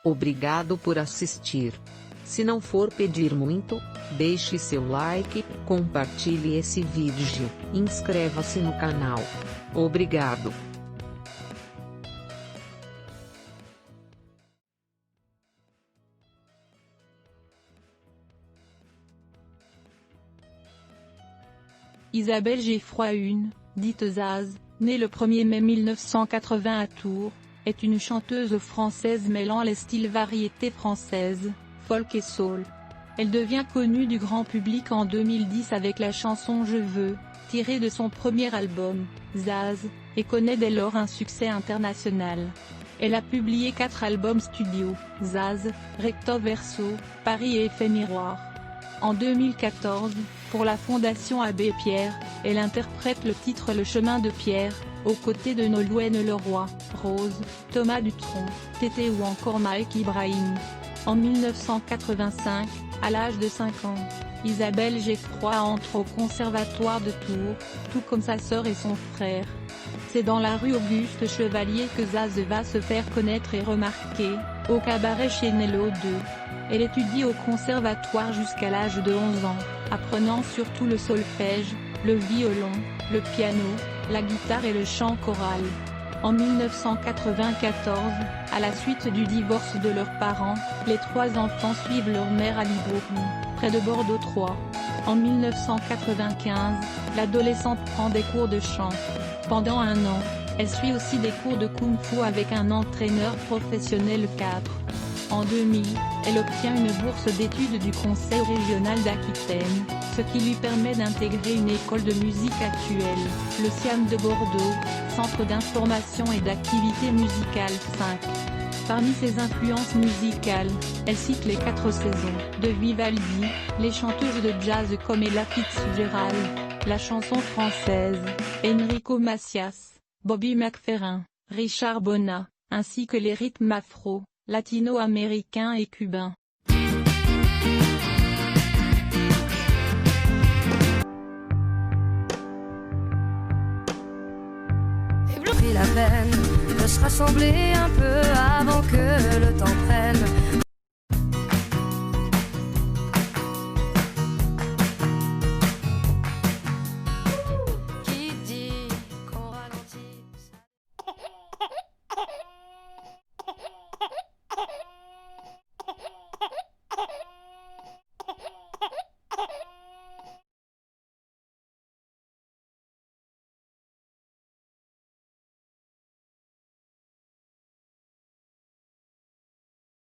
Obrigado por assistir. Se não for pedir muito, deixe seu like, compartilhe esse vídeo, inscreva-se no canal. Obrigado. Isabelle Geffroy dite Zaz, née le 1er mai 1980 à Tours, est une chanteuse française mêlant les styles variété française, folk et soul. Elle devient connue du grand public en 2010 avec la chanson Je veux, tirée de son premier album, Zaz, et connaît dès lors un succès international. Elle a publié 4 albums studio, Zaz, Recto Verso, Paris et Effet Miroir. En 2014, pour la Fondation Abbé Pierre, elle interprète le titre Le chemin de Pierre, aux côtés de Nolwenn Leroy, Rose, Thomas Dutronc, Tété ou encore Mike Ibrahim. En 1985, à l'âge de 5 ans, Isabelle Geffroy entre au Conservatoire de Tours, tout comme sa sœur et son frère. C'est dans la rue Auguste Chevalier que Zaz va se faire connaître et remarquer, au cabaret chez Nello 2. Elle étudie au conservatoire jusqu'à l'âge de 11 ans, apprenant surtout le solfège, le violon, le piano, la guitare et le chant choral. En 1994, à la suite du divorce de leurs parents, les 3 enfants suivent leur mère à Libourne, près de Bordeaux 3. En 1995, l'adolescente prend des cours de chant. Pendant 1 an, elle suit aussi des cours de kung-fu avec un entraîneur professionnel cadre. En 2000, elle obtient une bourse d'études du Conseil régional d'Aquitaine, ce qui lui permet d'intégrer une école de musique actuelle, le CIAM de Bordeaux, Centre d'information et d'activité musicale 5. Parmi ses influences musicales, elle cite les 4 saisons de Vivaldi, les chanteuses de jazz comme Ella Fitzgerald, la chanson française, Enrico Macias, Bobby McFerrin, Richard Bona, ainsi que les rythmes afro, latino-américains et cubains. Pris la peine de se rassembler un peu avant que le temps prenne.